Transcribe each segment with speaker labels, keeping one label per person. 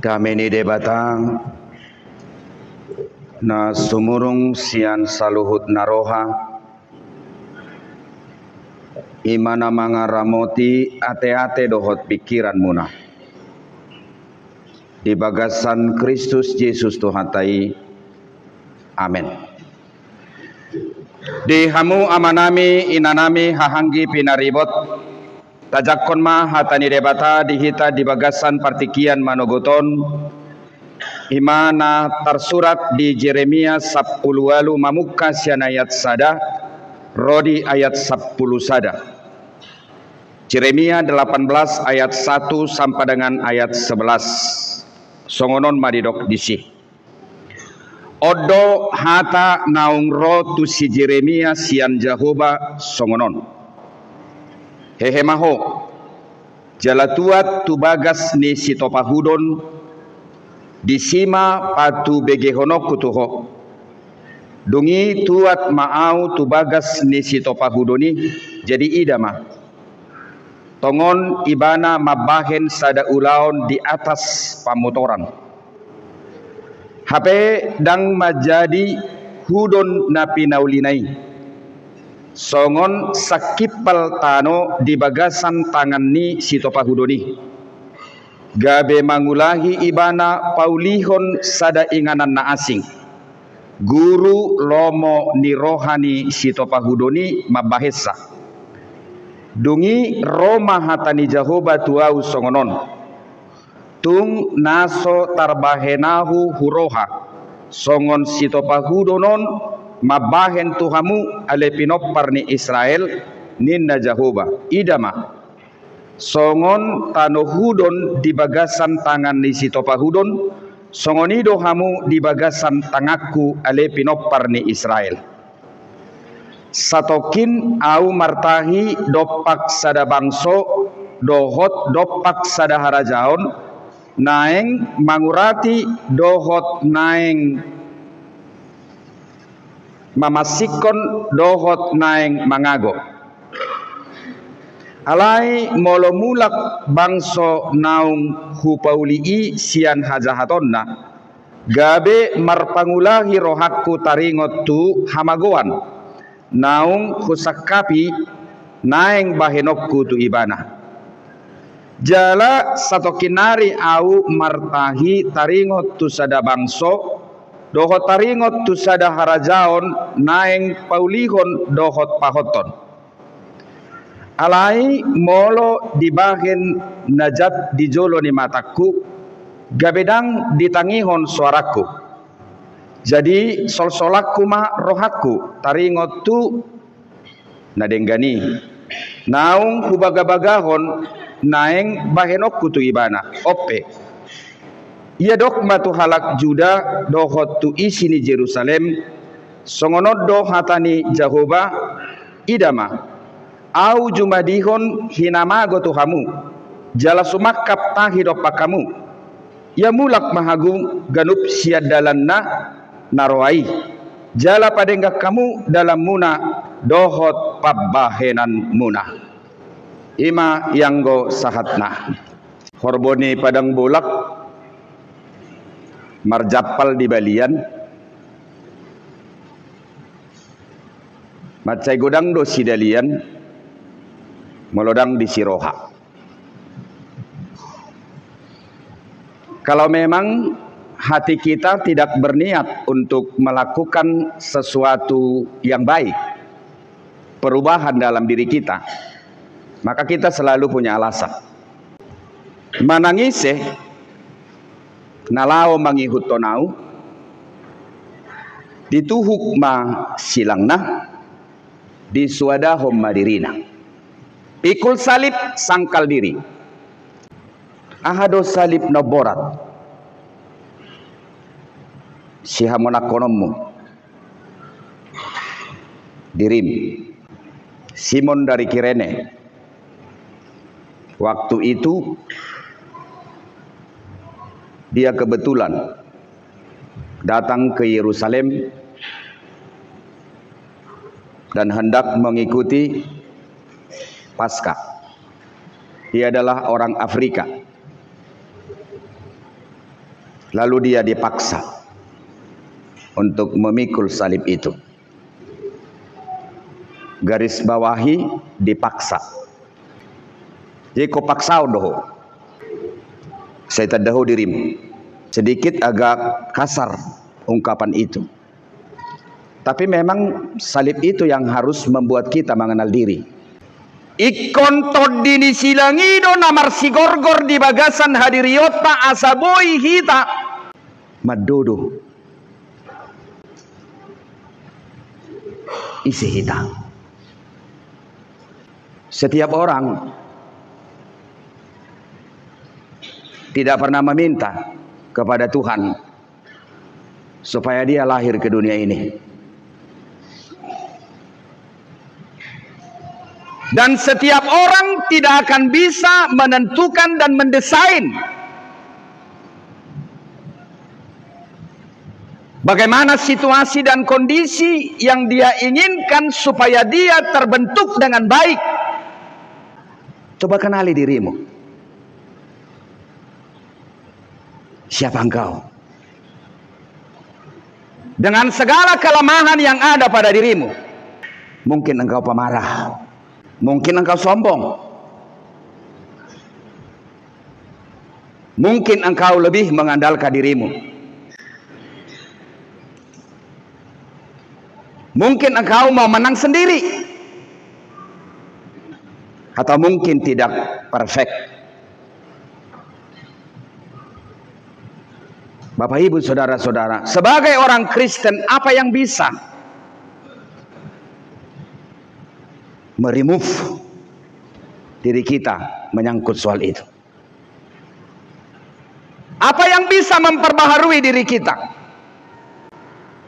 Speaker 1: Kami ni debatang na sumurung sian saluhut naroha imana mga ramoti ate-ate dohot pikiran muna di bagasan Kristus Yesus Tuhatai. Amin. Di hamu amanami inanami hahanggi pinaribot tajakon ma hatani debata dihita di bagasan partikian manogoton imana tersurat di Jeremia 10 mamuka sian ayat sada rodi ayat 10 sada. Jeremia 18 ayat 1 sampai dengan ayat 11. Songonon madidok disi. Odo hata naung ro tu si Jeremia sian Jehovah songonon. Hehe maho jalatuat tu bagas ni sitopahudon disima patu begehonok kutuho dungi tuat maau tu bagas ni sitopahudoni jadi idama tongon ibana mabahen sada ulaon di atas pamotoran hape dang majadi hudon napi naulinai songon sakipal tano di bagasan tangan ni sitopahudoni gabe mangulahi ibana paulihon sada inganan na asing guru lomo ni rohani sitopahudoni mabahesa dungi roma hatani Jehovah tuau songonon tung naso tarbahenahu huroha songon sitopahudonon mabahen tuhamu ale pinopar ni Israel ninna Jehovah idama songon tanohudon di bagasan tangan ni sitopahudon songonido hamu di bagasan tangaku ale pinopar ni Israel satokin au martahi dopak sada bangso dohot dopak sada harajaon naeng mangurati dohot naeng mamasikon dohot naeng mangago alai molo mulak bangso naung hupaulii sian hajahatonna gabe marpangulahi rohakku taringot tu hamagoan naung husakapi naeng bahenokku tu ibana jala satokinari au martahi taringot tu sada bangso dohot taringot tu sada harajaon naeng paulihon dohot pahoton alai molo dibahen najat dijolo ni mataku gabedang ditangihon suaraku jadi sol-solaku ma rohaku taringot tu nadenggani naung hubaga-bagahon naeng bahenokku tu ibana ope ia dok matu halak Juda dohot tu isi ni Jerusalem songonod do hatani Jehovah idama au jumadihon hinamago tuhamu jala sumakap tahi dopakamu ya mulak mahagung ganup siadalanna naroai jala padenggak kamu dalam muna dohot pabbahenan muna ima yanggo sahatna horboni padang bolak marjapal di balian macai godang do sidalian melodang di siroha. Kalau memang hati kita tidak berniat untuk melakukan sesuatu yang baik perubahan dalam diri kita maka kita selalu punya alasan manangise nalao mangihut tonau dituhuk ma silangna disuadahom madirina pikul salib sangkal diri ahado salib no borat sihamonakonommu dirim Simon dari Kirene waktu itu dia kebetulan datang ke Yerusalem dan hendak mengikuti Paskah. Dia adalah orang Afrika. Lalu dia dipaksa untuk memikul salib itu. Garis bawahi, dipaksa. Jadi ko paksa doho. Saya tadahu dirimu. Sedikit agak kasar ungkapan itu. Tapi memang salib itu yang harus membuat kita mengenal diri. Ikon todini silangido namar sigorgor di bagasan hadiriota asaboi hita madodo isi hita. Setiap orang tidak pernah meminta kepada Tuhan supaya dia lahir ke dunia ini. Dan setiap orang tidak akan bisa menentukan dan mendesain bagaimana situasi dan kondisi yang dia inginkan supaya dia terbentuk dengan baik. Coba kenali dirimu. Siapa engkau? Dengan segala kelemahan yang ada pada dirimu. Mungkin engkau pemarah, mungkin engkau sombong, mungkin engkau lebih mengandalkan dirimu, mungkin engkau mau menang sendiri, atau mungkin tidak perfect. Bapak Ibu saudara-saudara, sebagai orang Kristen apa yang bisa meremove diri kita menyangkut soal itu? Apa yang bisa memperbaharui diri kita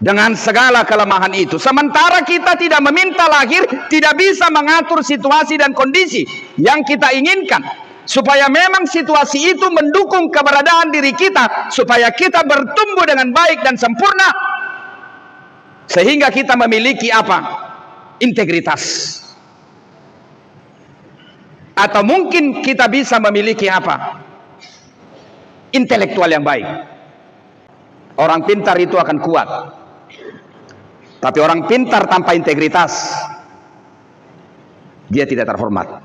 Speaker 1: dengan segala kelemahan itu? Sementara kita tidak meminta lahir, tidak bisa mengatur situasi dan kondisi yang kita inginkan, supaya memang situasi itu mendukung keberadaan diri kita, supaya kita bertumbuh dengan baik dan sempurna, sehingga kita memiliki apa? Integritas. Atau mungkin kita bisa memiliki apa? Intelektual yang baik. Orang pintar itu akan kuat. Tapi orang pintar tanpa integritas, dia tidak terhormat.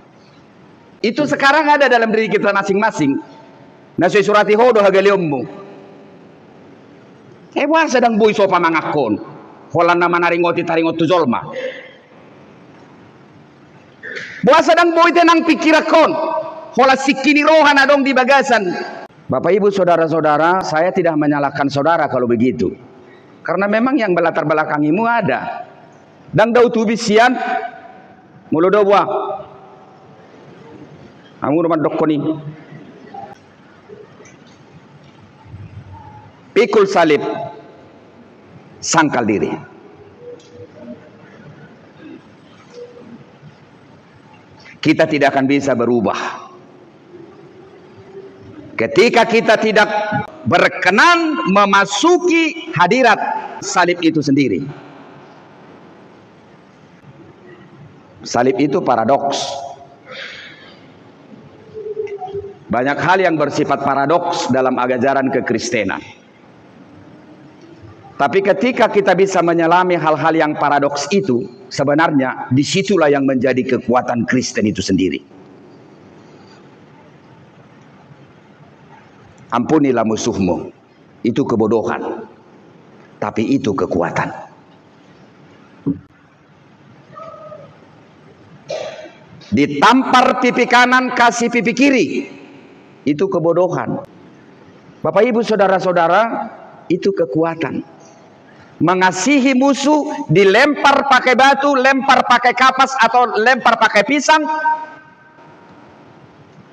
Speaker 1: Itu sekarang ada dalam diri kita masing-masing. Nasi surati hodo hagaliommu. Ewa sedang bui sopa mangakon. Holan nama naringoti taringotu zolma. Buat sedang bui tenang pikirakon. Hola sikini rohan adong di bagasan. Bapak Ibu saudara-saudara, saya tidak menyalahkan saudara kalau begitu. Karena memang yang belatar belakangimu ada. Dan dau tubisian mulu do buah. Kamu rumah dokoni. Pikul salib, sangkal diri. Kita tidak akan bisa berubah ketika kita tidak berkenan memasuki hadirat salib itu sendiri. Salib itu paradoks. Banyak hal yang bersifat paradoks dalam ajaran kekristenan. Tapi ketika kita bisa menyelami hal-hal yang paradoks itu, sebenarnya disitulah yang menjadi kekuatan Kristen itu sendiri. Ampunilah musuhmu, itu kebodohan, tapi itu kekuatan. Ditampar pipi kanan, kasih pipi kiri, itu kebodohan. Bapak Ibu saudara-saudara, itu kekuatan. Mengasihi musuh, dilempar pakai batu, lempar pakai kapas atau lempar pakai pisang,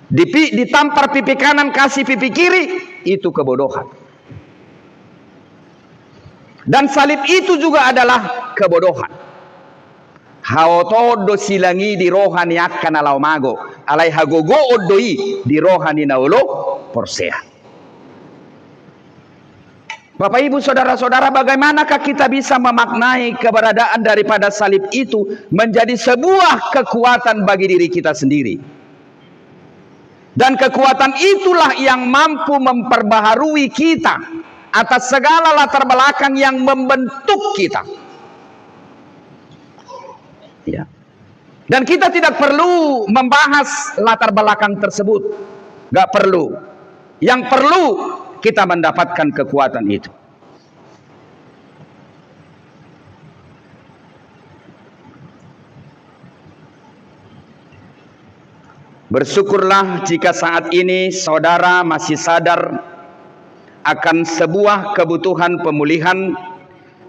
Speaker 1: ditampar pipi kanan, kasih pipi kiri, itu kebodohan. Dan salib itu juga adalah kebodohan. Haoto do silangi di rohani akan alau mago, alai hagogo odoi di rohani naulo porsea. Bapak Ibu saudara-saudara, bagaimanakah kita bisa memaknai keberadaan daripada salib itu menjadi sebuah kekuatan bagi diri kita sendiri? Dan kekuatan itulah yang mampu memperbaharui kita atas segala latar belakang yang membentuk kita. Ya. Dan kita tidak perlu membahas latar belakang tersebut. Gak perlu. Yang perlu kita mendapatkan kekuatan itu. Bersyukurlah jika saat ini saudara masih sadar akan sebuah kebutuhan pemulihan,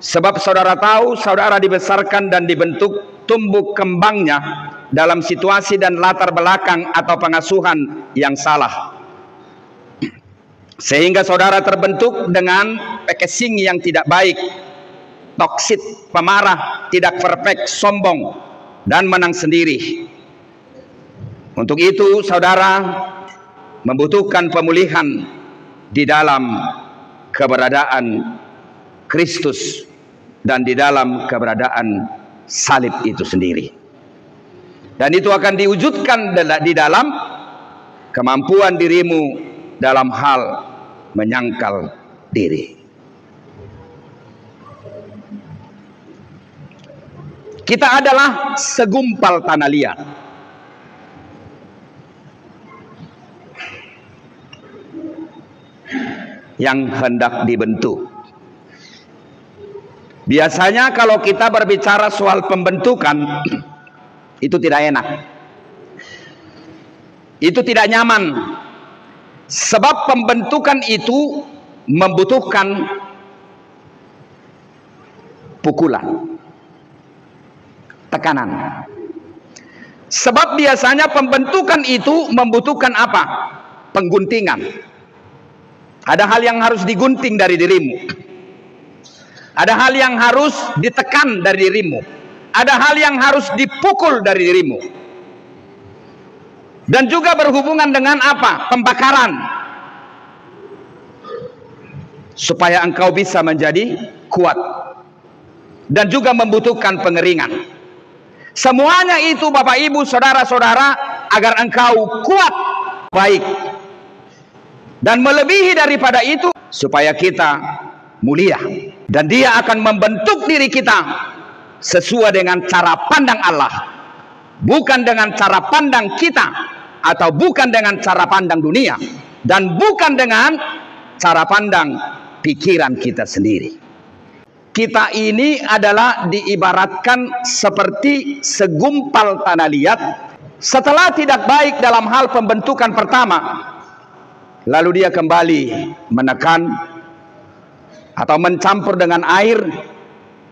Speaker 1: sebab saudara tahu saudara dibesarkan dan dibentuk tumbuh kembangnya dalam situasi dan latar belakang atau pengasuhan yang salah, sehingga saudara terbentuk dengan packaging yang tidak baik, toksik, pemarah, tidak perfect, sombong, dan menang sendiri. Untuk itu saudara membutuhkan pemulihan di dalam keberadaan Kristus dan di dalam keberadaan salib itu sendiri. Dan itu akan diwujudkan di dalam kemampuan dirimu dalam hal menyangkal diri. Kita adalah segumpal tanah liat. Yang hendak dibentuk. Biasanya kalau kita berbicara soal pembentukan, itu tidak enak, itu tidak nyaman, sebab pembentukan itu membutuhkan pukulan, tekanan. Sebab biasanya pembentukan itu membutuhkan apa? Pengguntingan. Ada hal yang harus digunting dari dirimu. Ada hal yang harus ditekan dari dirimu. Ada hal yang harus dipukul dari dirimu. Dan juga berhubungan dengan apa? Pembakaran. Supaya engkau bisa menjadi kuat. Dan juga membutuhkan pengeringan. Semuanya itu Bapak Ibu, saudara-saudara, agar engkau kuat, baik. Dan melebihi daripada itu, supaya kita mulia. Dan Dia akan membentuk diri kita sesuai dengan cara pandang Allah. Bukan dengan cara pandang kita, atau bukan dengan cara pandang dunia. Dan bukan dengan cara pandang pikiran kita sendiri. Kita ini adalah diibaratkan seperti segumpal tanah liat. Setelah tidak baik dalam hal pembentukan pertama, lalu dia kembali menekan atau mencampur dengan air,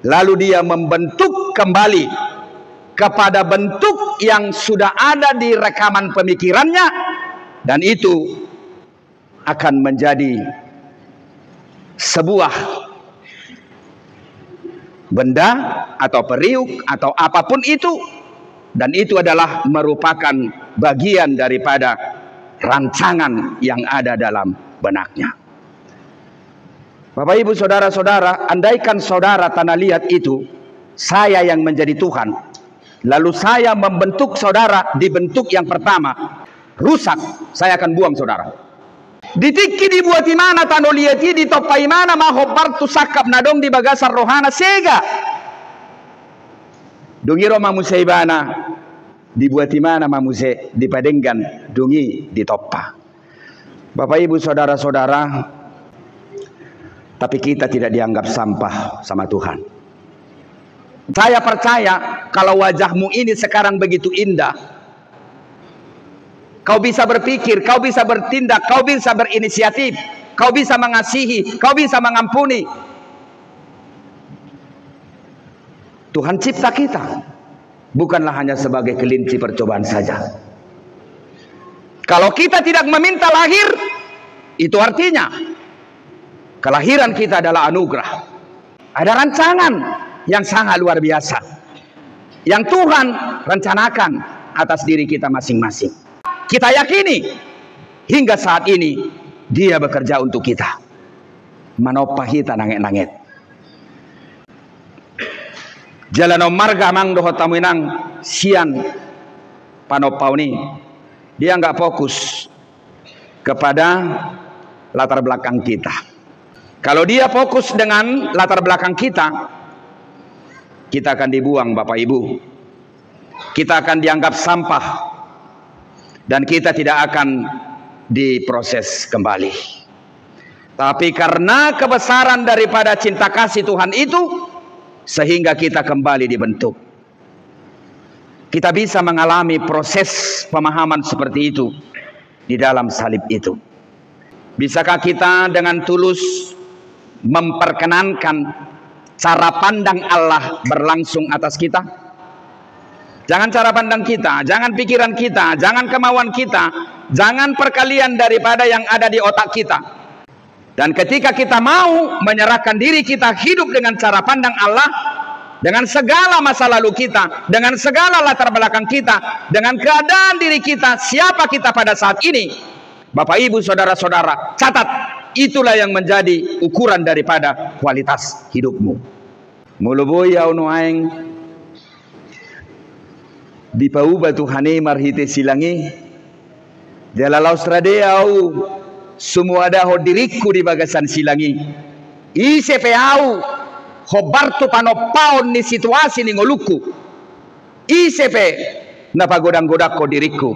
Speaker 1: lalu dia membentuk kembali kepada bentuk yang sudah ada di rekaman pemikirannya, dan itu akan menjadi sebuah benda atau periuk atau apapun itu, dan itu adalah merupakan bagian daripada rancangan yang ada dalam benaknya. Bapak Ibu saudara-saudara, andaikan saudara tanah liat itu, saya yang menjadi Tuhan, lalu saya membentuk saudara di bentuk yang pertama, rusak, saya akan buang saudara. Ditikki dibuat mana tanah liat di topai mana mahobar tu sakap nadong di bagasar rohana sega. Dungiro mamuseibana dibuat di mana mamuse dipadenggan dungi di toppa. Bapak Ibu saudara-saudara, tapi kita tidak dianggap sampah sama Tuhan. Saya percaya kalau wajahmu ini sekarang begitu indah, kau bisa berpikir, kau bisa bertindak, kau bisa berinisiatif, kau bisa mengasihi, kau bisa mengampuni. Tuhan cipta kita bukanlah hanya sebagai kelinci percobaan saja. Kalau kita tidak meminta lahir, itu artinya kelahiran kita adalah anugerah. Ada rancangan yang sangat luar biasa yang Tuhan rencanakan atas diri kita masing-masing. Kita yakini hingga saat ini Dia bekerja untuk kita. Manopahi tanangit-nangit. Jalano marga mang doho tamuinang sian panopau ni, dia nggak fokus kepada latar belakang kita. Kalau dia fokus dengan latar belakang kita akan dibuang Bapak Ibu. Kita akan dianggap sampah dan kita tidak akan diproses kembali. Tapi karena kebesaran daripada cinta kasih Tuhan itu, sehingga kita kembali dibentuk. Kita bisa mengalami proses pemahaman seperti itu di dalam salib itu. Bisakah kita dengan tulus memperkenankan cara pandang Allah berlangsung atas kita? Jangan cara pandang kita, jangan pikiran kita, jangan kemauan kita, jangan perkalian daripada yang ada di otak kita. Dan ketika kita mau menyerahkan diri kita hidup dengan cara pandang Allah, dengan segala masa lalu kita, dengan segala latar belakang kita, dengan keadaan diri kita, siapa kita pada saat ini, Bapak Ibu saudara-saudara, catat, itulah yang menjadi ukuran daripada kualitas hidupmu. Muluboy au noaeng di pauba Tuhane marhite silangi jalala Australia au semua daho diriku di bagasan silangi ICPAU hobartu panopaon ni situasi ni ngoluku ICP napagodang-godako diriku,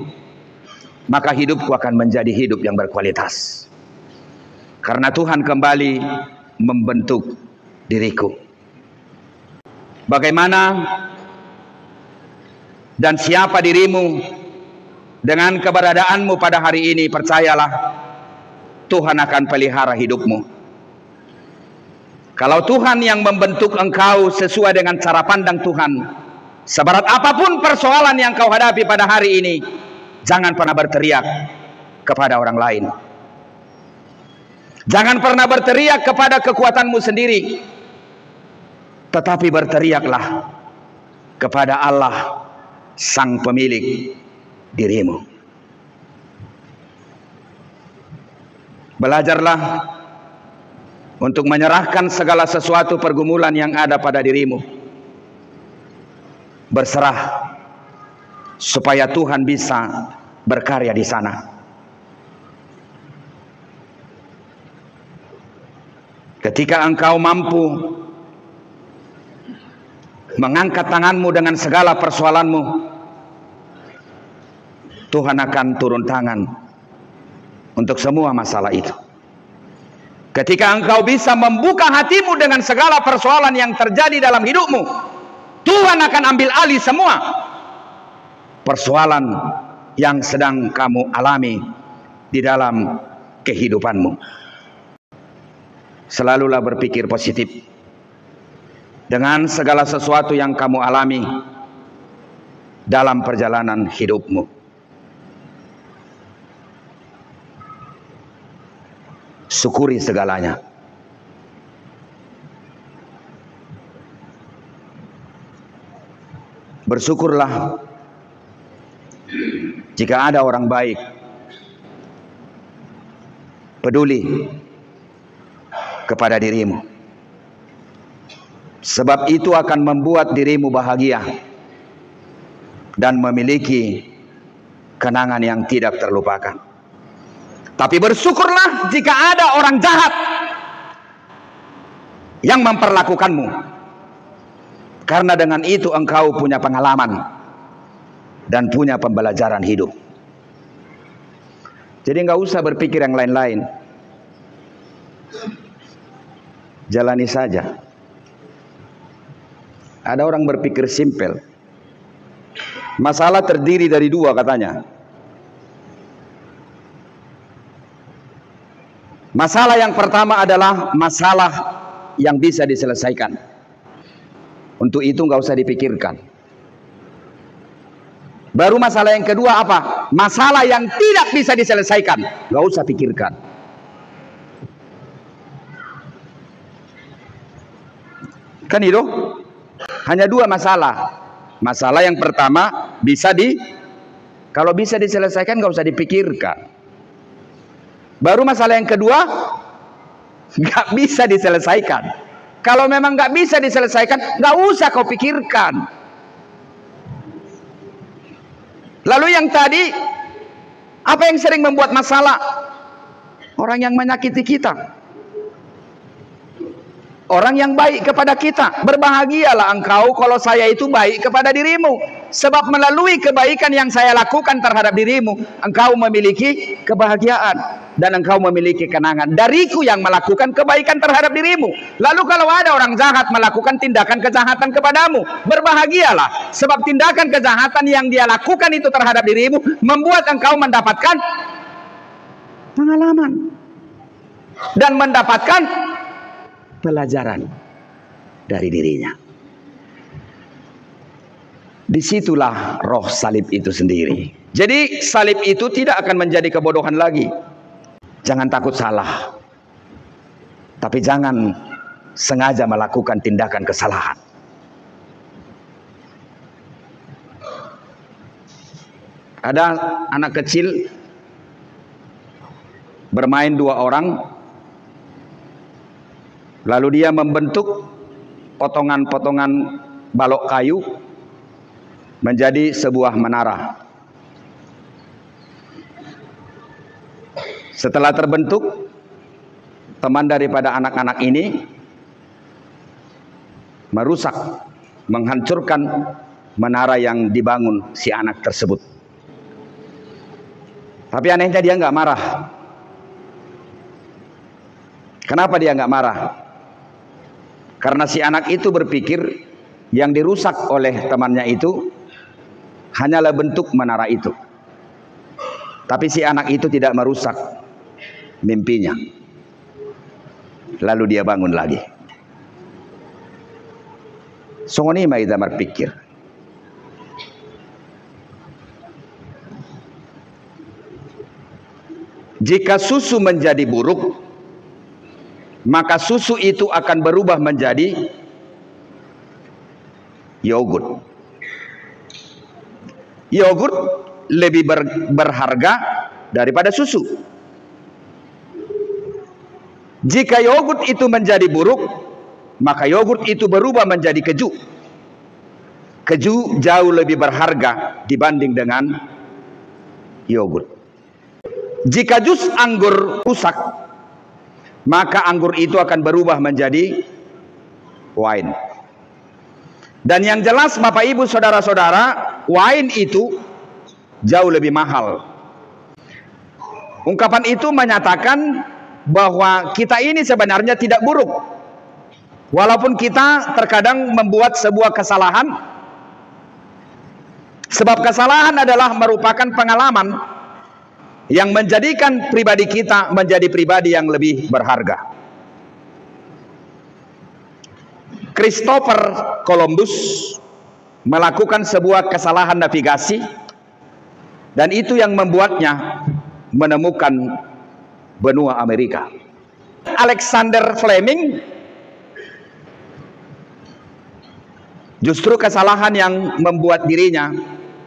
Speaker 1: maka hidupku akan menjadi hidup yang berkualitas karena Tuhan kembali membentuk diriku. Bagaimana dan siapa dirimu dengan keberadaanmu pada hari ini, percayalah Tuhan akan pelihara hidupmu. Kalau Tuhan yang membentuk engkau sesuai dengan cara pandang Tuhan, seberat apapun persoalan yang kau hadapi pada hari ini, jangan pernah berteriak kepada orang lain. Jangan pernah berteriak kepada kekuatanmu sendiri, tetapi berteriaklah kepada Allah, Sang Pemilik dirimu. Belajarlah untuk menyerahkan segala sesuatu pergumulan yang ada pada dirimu. Berserah supaya Tuhan bisa berkarya di sana. Ketika engkau mampu mengangkat tanganmu dengan segala persoalanmu, Tuhan akan turun tangan untuk semua masalah itu. Ketika engkau bisa membuka hatimu dengan segala persoalan yang terjadi dalam hidupmu, Tuhan akan ambil alih semua persoalan yang sedang kamu alami di dalam kehidupanmu. Selalulah berpikir positif dengan segala sesuatu yang kamu alami dalam perjalanan hidupmu. Syukuri segalanya. Bersyukurlah jika ada orang baik, peduli kepada dirimu, sebab itu akan membuat dirimu bahagia dan memiliki kenangan yang tidak terlupakan. Tapi bersyukurlah jika ada orang jahat yang memperlakukanmu, karena dengan itu engkau punya pengalaman dan punya pembelajaran hidup. Jadi enggak usah berpikir yang lain-lain, jalani saja. Ada orang berpikir simpel, masalah terdiri dari dua katanya. Masalah yang pertama adalah masalah yang bisa diselesaikan. Untuk itu nggak usah dipikirkan. Baru masalah yang kedua apa? Masalah yang tidak bisa diselesaikan, nggak usah pikirkan. Kan itu hanya dua masalah. Masalah yang pertama kalau bisa diselesaikan nggak usah dipikirkan. Baru masalah yang kedua nggak bisa diselesaikan. Kalau memang nggak bisa diselesaikan, nggak usah kau pikirkan. Lalu yang tadi, apa yang sering membuat masalah? orang yang menyakiti kita, orang yang baik kepada kita. Berbahagialah engkau kalau saya itu baik kepada dirimu, sebab melalui kebaikan yang saya lakukan terhadap dirimu, engkau memiliki kebahagiaan dan engkau memiliki kenangan dariku yang melakukan kebaikan terhadap dirimu. Lalu kalau ada orang jahat melakukan tindakan kejahatan kepadamu, berbahagialah, sebab tindakan kejahatan yang dia lakukan itu terhadap dirimu membuat engkau mendapatkan pengalaman dan mendapatkan pelajaran dari dirinya. Disitulah roh salib itu sendiri. Jadi salib itu tidak akan menjadi kebodohan lagi. Jangan takut salah, tapi jangan sengaja melakukan tindakan kesalahan. Ada anak kecil bermain 2 orang, lalu dia membentuk potongan-potongan balok kayu menjadi sebuah menara. Setelah terbentuk, teman daripada anak-anak ini merusak, menghancurkan menara yang dibangun si anak tersebut. Tapi anehnya dia nggak marah. Kenapa dia nggak marah? Karena si anak itu berpikir yang dirusak oleh temannya itu hanyalah bentuk menara itu. Tapi si anak itu tidak merusak mimpinya. Lalu dia bangun lagi. Songoni kita berpikir. Jika susu menjadi buruk, maka susu itu akan berubah menjadi yogurt. Yogurt lebih berharga daripada susu. Jika yogurt itu menjadi buruk, maka yogurt itu berubah menjadi keju. Keju jauh lebih berharga dibanding dengan yogurt. Jika jus anggur rusak, maka anggur itu akan berubah menjadi wine. Dan yang jelas Bapak Ibu Saudara-saudara, wine itu jauh lebih mahal. Ungkapan itu menyatakan bahwa kita ini sebenarnya tidak buruk. Walaupun kita terkadang membuat sebuah kesalahan. Sebab kesalahan adalah merupakan pengalaman yang menjadikan pribadi kita menjadi pribadi yang lebih berharga. Christopher Columbus melakukan sebuah kesalahan navigasi, dan itu yang membuatnya menemukan benua Amerika. Alexander Fleming justru kesalahan yang membuat dirinya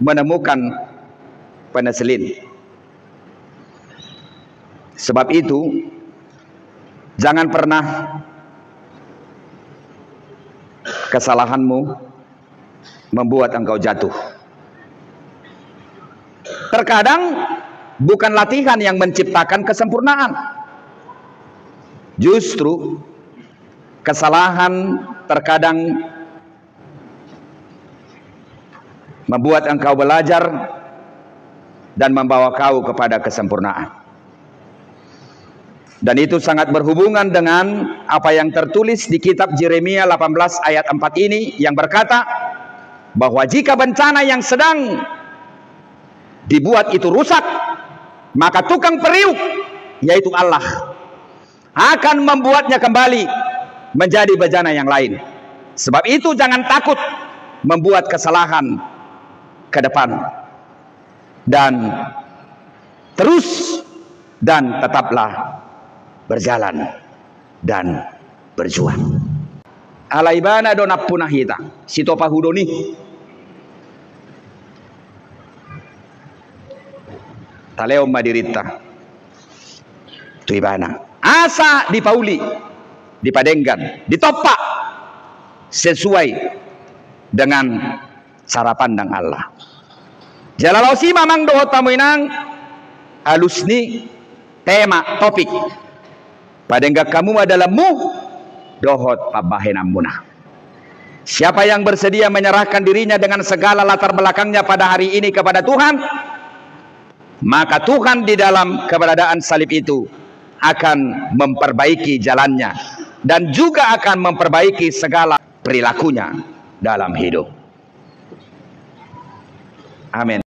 Speaker 1: menemukan penicillin. Sebab itu, jangan pernah kesalahanmu membuat engkau jatuh. Terkadang bukan latihan yang menciptakan kesempurnaan. Justru kesalahan terkadang membuat engkau belajar dan membawa kau kepada kesempurnaan. Dan itu sangat berhubungan dengan apa yang tertulis di kitab Yeremia 18 ayat 4 ini, yang berkata bahwa jika bencana yang sedang dibuat itu rusak, maka tukang periuk, yaitu Allah, akan membuatnya kembali menjadi bejana yang lain. Sebab itu jangan takut membuat kesalahan ke depan, dan terus dan tetaplah berjalan dan berjuang. Alaibana donap punahita sitopa hudoni. Taleo madirita tuibana asa di Pauli, dipadenggan, ditopak sesuai dengan cara pandang Allah. Jalalau si mamang dohot tamuinang halusni tema topik padengga kamu adalah mu dohot pabahenamuna. Siapa yang bersedia menyerahkan dirinya dengan segala latar belakangnya pada hari ini kepada Tuhan, maka Tuhan di dalam keberadaan salib itu akan memperbaiki jalannya dan juga akan memperbaiki segala perilakunya dalam hidup. Amin.